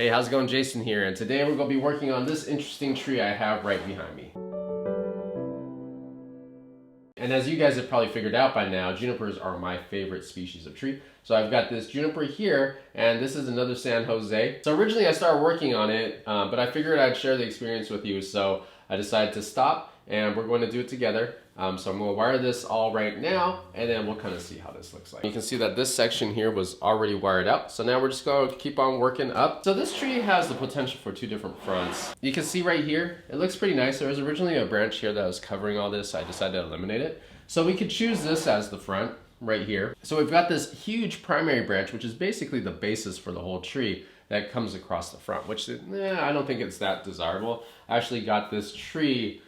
Hey, how's it going? Jason here, and today we're going to be working on this interesting tree I have right behind me. And as you guys have probably figured out by now, junipers are my favorite species of tree. So I've got this juniper here, and this is another San Jose. So originally I started working on it, but I figured I'd share the experience with you, so I decided to stop, and we're going to do it together. So I'm going to wire this all right now, and then we'll kind of see how this looks like. You can see that this section here was already wired out, so now we're just going to keep on working up. So this tree has the potential for two different fronts. You can see right here, it looks pretty nice. There was originally a branch here that was covering all this. I decided to eliminate it. So we could choose this as the front right here. So we've got this huge primary branch, which is basically the basis for the whole tree, that comes across the front, which I don't think it's that desirable. I actually got this tree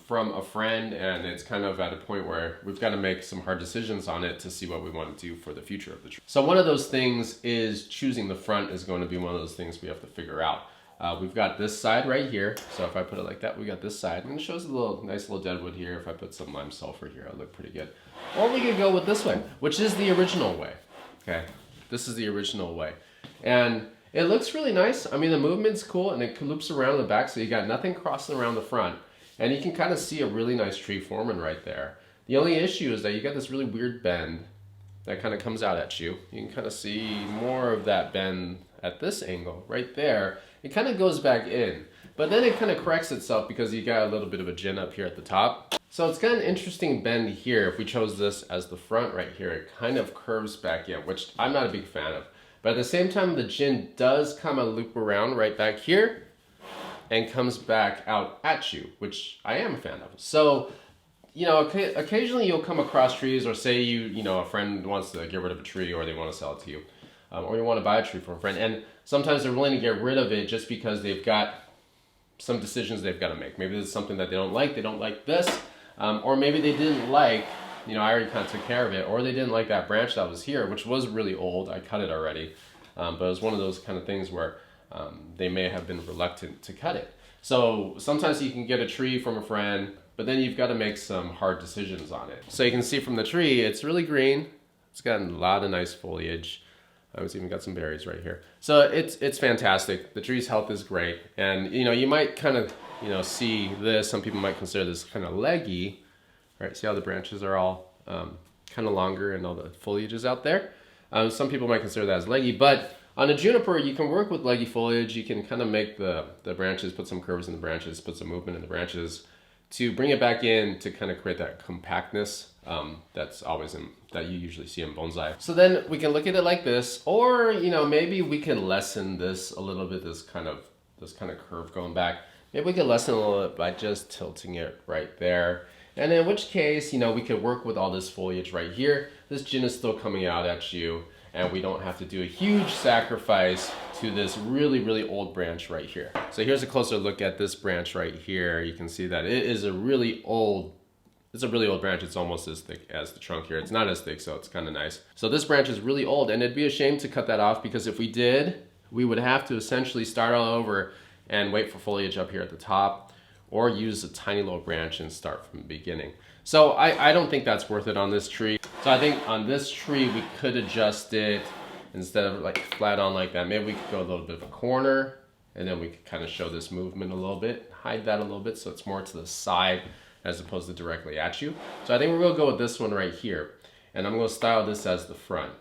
from a friend, and it's kind of at a point where we've got to make some hard decisions on it to see what we want to do for the future of the tree. So one of those things is choosing the front is going to be one of those things we have to figure out. We've got this side right here. So if I put it like that, we got this side, and it shows a nice little deadwood here. If I put some lime sulfur here, it'll look pretty good. Or we could go with this way, which is the original way. Okay, this is the original way. And it looks really nice. I mean, the movement's cool, and it loops around the back, so you got nothing crossing around the front. And you can kind of see a really nice tree forming right there. The only issue is that you got this really weird bend that kind of comes out at you. You can kind of see more of that bend at this angle right there. It kind of goes back in, but then it kind of corrects itself because you got a little bit of a jin up here at the top. So it's got an interesting bend here. If we chose this as the front right here, it kind of curves back in, which I'm not a big fan of. But at the same time, the jin does kind of loop around right back here and comes back out at you, which I am a fan of. So, you know, occasionally you'll come across trees, or say a friend wants to get rid of a tree, or they want to sell it to you, or you want to buy a tree from a friend, and sometimes they're willing to get rid of it just because they've got some decisions they've got to make. Maybe there's something that they don't like this, or maybe they didn't like, I already kind of took care of it, or they didn't like that branch that was here, which was really old. I cut it already, but it was one of those kind of things where they may have been reluctant to cut it. So sometimes you can get a tree from a friend, but then you've got to make some hard decisions on it. So you can see from the tree, it's really green. It's got a lot of nice foliage. It's even got some berries right here. So it's fantastic. The tree's health is great. And you might kind of see this. Some people might consider this kind of leggy. Right? See how the branches are all kind of longer and all the foliage is out there. Some people might consider that as leggy, but on a juniper, you can work with leggy foliage. You can kind of make the branches, put some curves in the branches, put some movement in the branches to bring it back in to kind of create that compactness that you usually see in bonsai. So then we can look at it like this, or maybe we can lessen this a little bit, this kind of curve going back. Maybe we can lessen a little bit by just tilting it right there. And in which case, we could work with all this foliage right here. This jin is still coming out at you, and we don't have to do a huge sacrifice to this really, really old branch right here. So here's a closer look at this branch right here. You can see that it is a really old branch. It's almost as thick as the trunk here. It's not as thick, so it's kind of nice. So this branch is really old, and it'd be a shame to cut that off, because if we did, we would have to essentially start all over and wait for foliage up here at the top, or use a tiny little branch and start from the beginning. So I don't think that's worth it on this tree. So I think on this tree, we could adjust it instead of like flat on like that. Maybe we could go a little bit of a corner, and then we could kind of show this movement a little bit, hide that a little bit so it's more to the side as opposed to directly at you. So I think we're gonna go with this one right here. And I'm gonna style this as the front.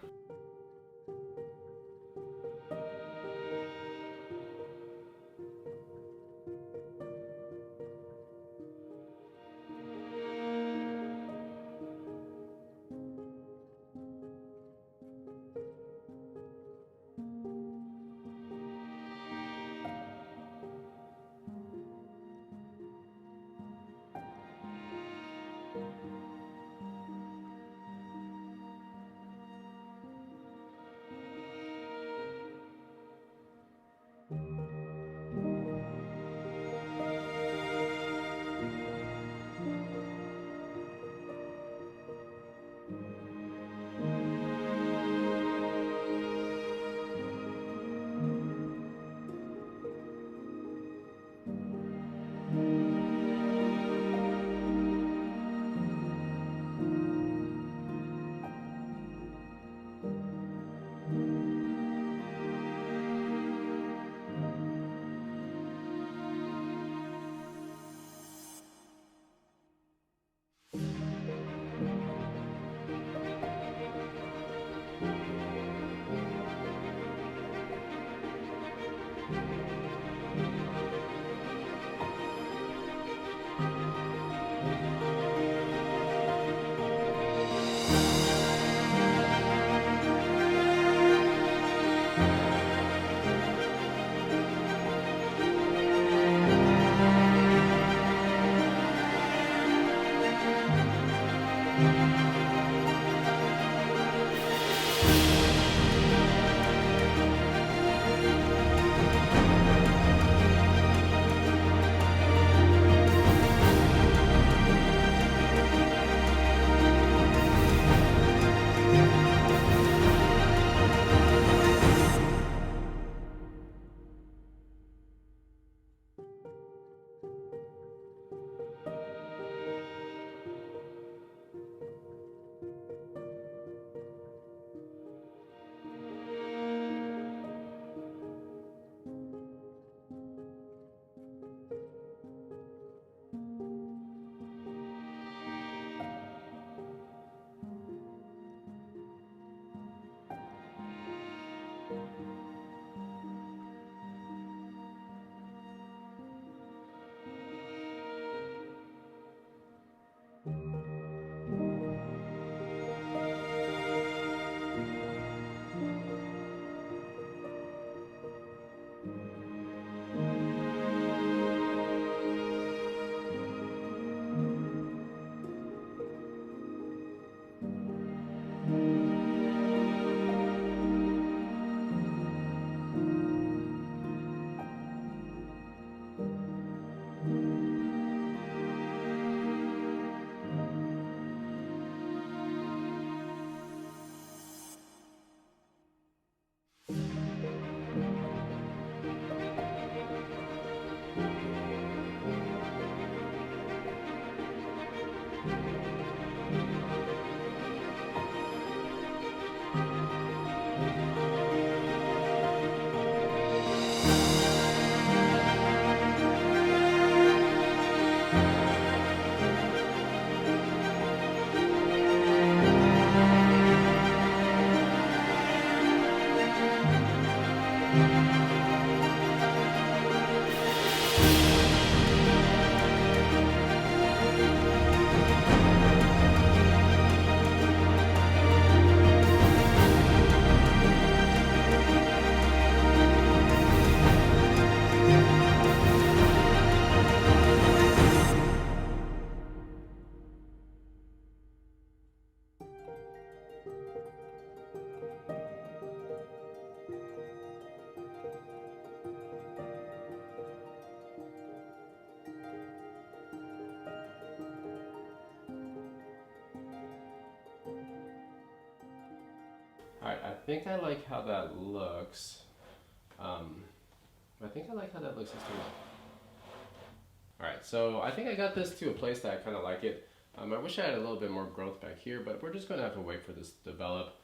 think I like how that looks. I think I like how that looks. Alright, so I think I got this to a place that I kind of like it. I wish I had a little bit more growth back here, but we're just going to have to wait for this to develop.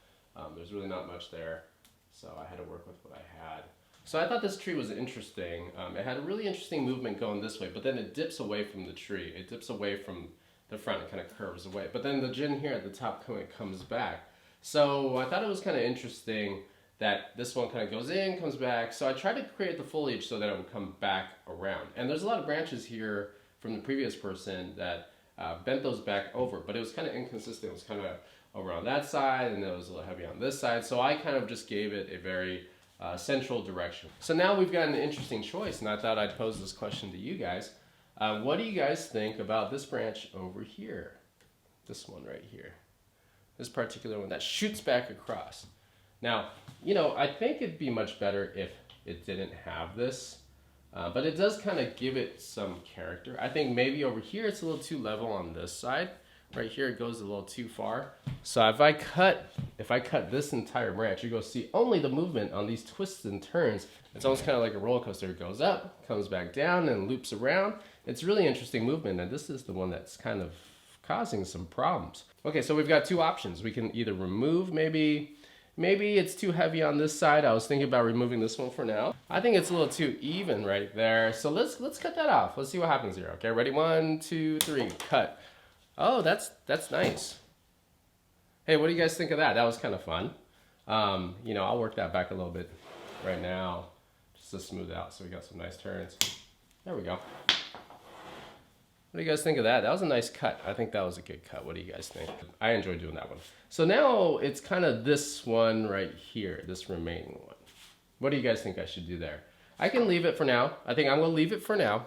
There's really not much there, so I had to work with what I had. So I thought this tree was interesting. It had a really interesting movement going this way, but then it dips away from the tree. It dips away from the front, it kind of curves away. But then the gin here at the top comes back. So I thought it was kind of interesting that this one kind of goes in, comes back. So I tried to create the foliage so that it would come back around. And there's a lot of branches here from the previous person that bent those back over, but it was kind of inconsistent. It was kind of around that side, and it was a little heavy on this side. So I kind of just gave it a very central direction. So now we've got an interesting choice, and I thought I'd pose this question to you guys. What do you guys think about this branch over here? This one right here. This particular one that shoots back across. Now, you know, I think it'd be much better if it didn't have this, but it does kind of give it some character. I think maybe over here it's a little too level on this side. Right here it goes a little too far. So if I cut this entire branch, you're going to see only the movement on these twists and turns. It's almost kind of like a roller coaster. It goes up, comes back down, and loops around. It's really interesting movement, and this is the one that's kind of causing some problems. Okay, so we've got two options. We can either remove, maybe it's too heavy on this side. I was thinking about removing this one for now. I think it's a little too even right there. So let's cut that off. Let's see what happens here. Okay, ready? 1, 2, 3, cut. Oh, that's nice. Hey, what do you guys think of that? That was kind of fun. You know, I'll work that back a little bit right now just to smooth out so we got some nice turns. There we go. What do you guys think of that? That was a nice cut. I think that was a good cut. What do you guys think? I enjoyed doing that one. So now it's kind of this one right here, this remaining one. What do you guys think I should do there? I can leave it for now. I think I'm going to leave it for now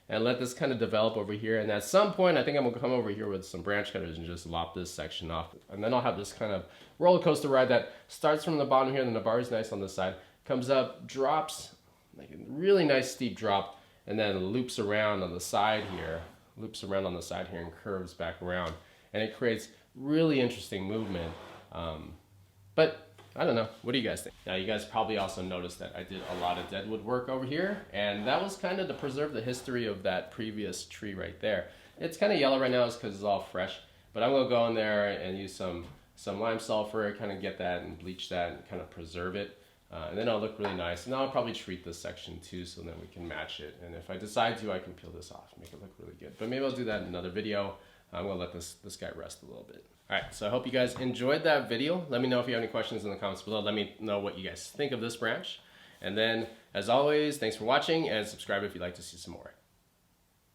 and let this kind of develop over here. And at some point, I think I'm going to come over here with some branch cutters and just lop this section off. And then I'll have this kind of roller coaster ride that starts from the bottom here, and then the bar is nice on this side, comes up, drops, like a really nice steep drop, and then loops around on the side here. Loops around on the side here and curves back around, and it creates really interesting movement. But I don't know, what do you guys think? Now you guys probably also noticed that I did a lot of deadwood work over here, and that was kind of to preserve the history of that previous tree right there. It's kind of yellow right now because it's all fresh, but I'm gonna go in there and use some lime sulfur, kind of get that and bleach that and kind of preserve it. And then it'll look really nice. And I'll probably treat this section too, so then we can match it. And if I decide to, I can peel this off and make it look really good. But maybe I'll do that in another video. I'm gonna let this guy rest a little bit. All right, so I hope you guys enjoyed that video. Let me know if you have any questions in the comments below. Let me know what you guys think of this branch. And then, as always, thanks for watching, and subscribe if you'd like to see some more.